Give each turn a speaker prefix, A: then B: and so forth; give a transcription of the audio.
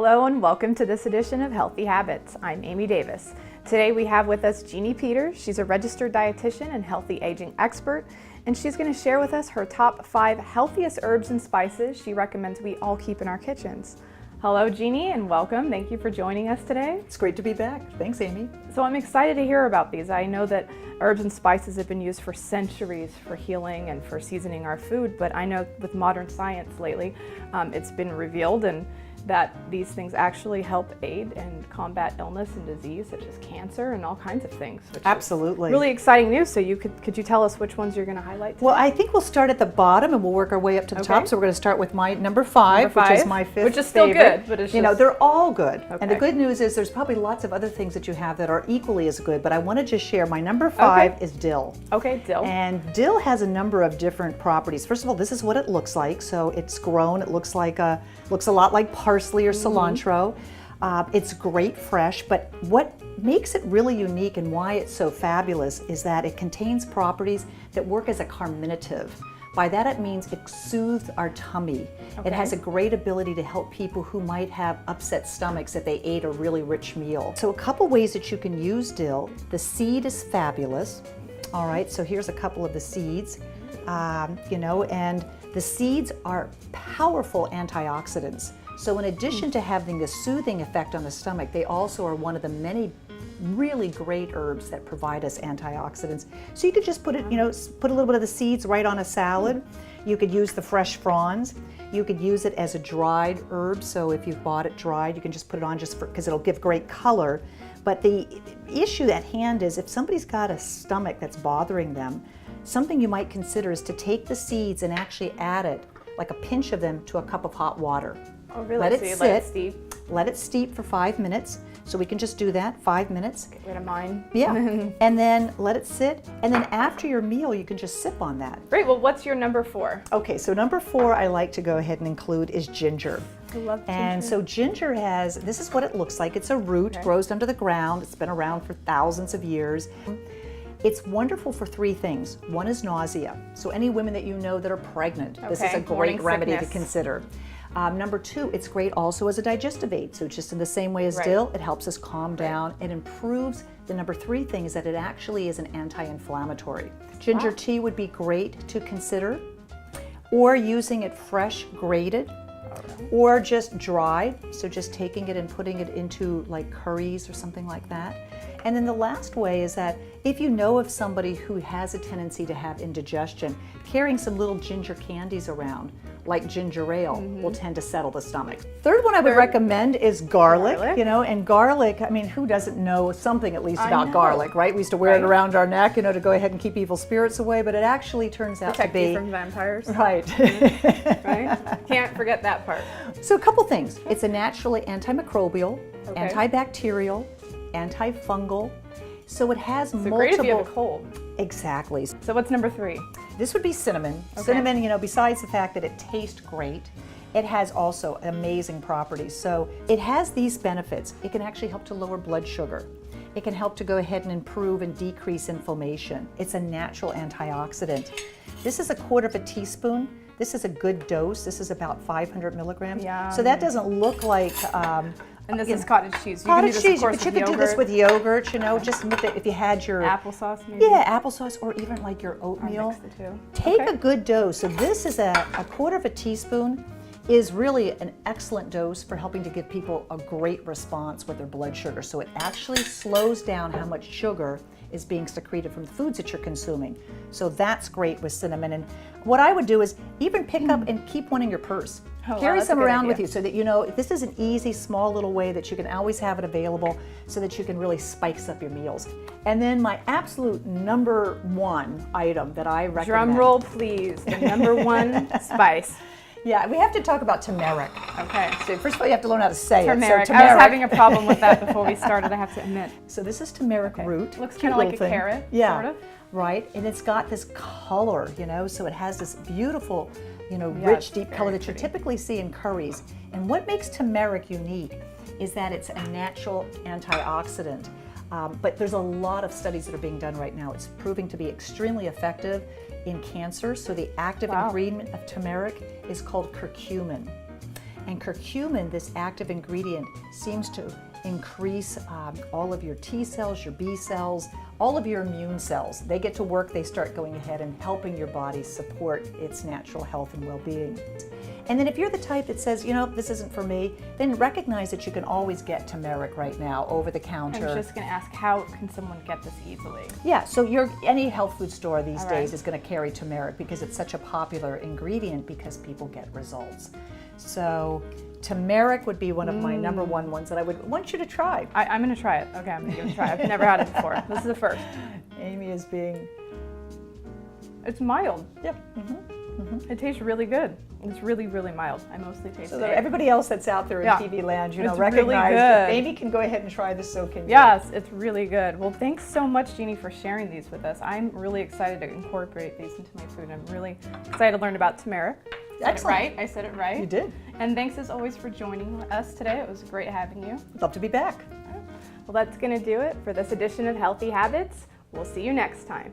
A: Hello and welcome to this edition of Healthy Habits. I'm Amy Davis. Today we have with us Jeanne Peters. She's a registered dietitian and healthy aging expert, and she's going to share with us her top 5 healthiest herbs and spices she recommends we all keep in our kitchens. Hello Jeanne and welcome. Thank you for joining us today.
B: It's great to be back. Thanks, Amy.
A: So I'm excited to hear about these. I know that herbs and spices have been used for centuries for healing and for seasoning our food, but I know with modern science lately, it's been revealed that these things actually help aid and combat illness and disease such as cancer and all kinds of things.
B: Absolutely.
A: Really exciting news. So could you tell us which ones you're going to highlight today?
B: Well, I think we'll start at the bottom and we'll work our way up to the top. So we're going to start with my number five, which is my fifth
A: which is still
B: favorite.
A: Good, but it's
B: they're all good.
A: Okay.
B: And the good news is there's probably lots of other things that you have that are equally as good, but I want to just share my number 5 is dill.
A: Okay, dill.
B: And dill has a number of different properties. First of all, this is what it looks like. So it's grown. It looks a lot like parsley or cilantro. It's great fresh, but what makes it really unique and why it's so fabulous is that it contains properties that work as a carminative. By that it means it soothes our tummy. It has a great ability to help people who might have upset stomachs if they ate a really rich meal. So a couple ways that you can use dill. The seed is fabulous. All right, so here's a couple of the seeds, and the seeds are powerful antioxidants. So in addition to having the soothing effect on the stomach, they also are one of the many really great herbs that provide us antioxidants. So you could just put it, put a little bit of the seeds right on a salad. You could use the fresh fronds. You could use it as a dried herb. So if you've bought it dried, you can just put it on because it'll give great color. But the issue at hand is if somebody's got a stomach that's bothering them, something you might consider is to take the seeds and actually add it, like a pinch of them, to a cup of hot water.
A: Oh, really?
B: Let it
A: sit.
B: Let it
A: steep.
B: Let it steep for 5 minutes. So we can just do that, 5 minutes.
A: Get rid of mine.
B: Yeah. And then let it sit. And then after your meal, you can just sip on that.
A: Great. Well, what's your number 4?
B: Okay, so number 4 I like to go ahead and include is ginger.
A: I love ginger.
B: And so ginger this is what it looks like. It's a root, grows under the ground. It's been around for thousands of years. It's wonderful for 3 things. One is nausea. So any women that you know that are pregnant, this is a great remedy to consider. Number 2, it's great also as a digestive aid. So just in the same way as dill, it helps us calm down. It improves. The number 3 thing is that it actually is an anti-inflammatory. Ginger tea would be great to consider, or using it fresh, grated, or just dried. So just taking it and putting it into like curries or something like that. And then the last way is that if you know of somebody who has a tendency to have indigestion, carrying some little ginger candies around, like ginger ale, will tend to settle the stomach. Third one I would recommend is garlic. And garlic, I mean, who doesn't know something at least about garlic, right? We used to wear it around our neck, to go ahead and keep evil spirits away, but it actually turns out to be...
A: Protect you from vampires.
B: Right.
A: Right? Can't forget that part.
B: So a couple things. It's a naturally antimicrobial, antibacterial, antifungal. So it has multiple...
A: great if you have a cold.
B: Exactly.
A: So what's number 3?
B: This would be cinnamon. Cinnamon, besides the fact that it tastes great, it has also amazing properties. So it has these benefits. It can actually help to lower blood sugar. It can help to go ahead and improve and decrease inflammation. It's a natural antioxidant. This is 1/4 teaspoon. This is a good dose. This is about 500 milligrams. So that doesn't look like...
A: and this is cottage cheese.
B: Cottage cheese, but you could do this with yogurt, just with if you had your...
A: Applesauce maybe?
B: Yeah, applesauce, or even like your oatmeal.
A: Mix the two.
B: Take a good dose. So this is a 1/4 teaspoon is really an excellent dose for helping to give people a great response with their blood sugar. So it actually slows down how much sugar is being secreted from the foods that you're consuming. So that's great with cinnamon. And what I would do is even pick up and keep one in your purse. Carry some around with you so that this is an easy, small little way that you can always have it available so that you can really spice up your meals. And then my absolute number 1 item that I recommend.
A: Drum roll, please. The number 1 spice.
B: Yeah, we have to talk about turmeric.
A: Okay.
B: So first of all, you have to learn how to say
A: turmeric.
B: it. So, turmeric.
A: I was having a problem with that before we started, I have to admit.
B: So this is turmeric root.
A: Looks kind of like a carrot, sort of.
B: Right, and it's got this color, so it has this beautiful, rich, deep color that you typically see in curries. And what makes turmeric unique is that it's a natural antioxidant. But there's a lot of studies that are being done right now. It's proving to be extremely effective in cancer. So the active ingredient of turmeric is called curcumin. And curcumin, this active ingredient, seems to increase all of your T cells, your B cells, all of your immune cells. They get to work, they start going ahead and helping your body support its natural health and well-being. And then if you're the type that says, you know, this isn't for me, then recognize that you can always get turmeric right now over the counter.
A: I was just going to ask, how can someone get this easily?
B: Yeah, so any health food store these days is going to carry turmeric because it's such a popular ingredient because people get results. So turmeric would be one of my number one ones that I would want you to try.
A: I'm going to try it. Okay, I'm going to give it a try. I've never had it before. This is the first.
B: Amy is being...
A: It's mild.
B: Yep.
A: It tastes really good. It's really, really mild. I mostly taste it.
B: So everybody else that's out there in TV land, you know,
A: It's
B: recognize
A: really
B: that
A: good.
B: Amy can go ahead and try this, so can you.
A: Yes, it's really good. Well, thanks so much, Jeannie, for sharing these with us. I'm really excited to incorporate these into my food. I'm really excited to learn about turmeric.
B: Excellent.
A: I said it right.
B: You did.
A: And thanks as always for joining us today. It was great having you.
B: Love to be back.
A: Well, that's going to do it for this edition of Healthy Habits. We'll see you next time.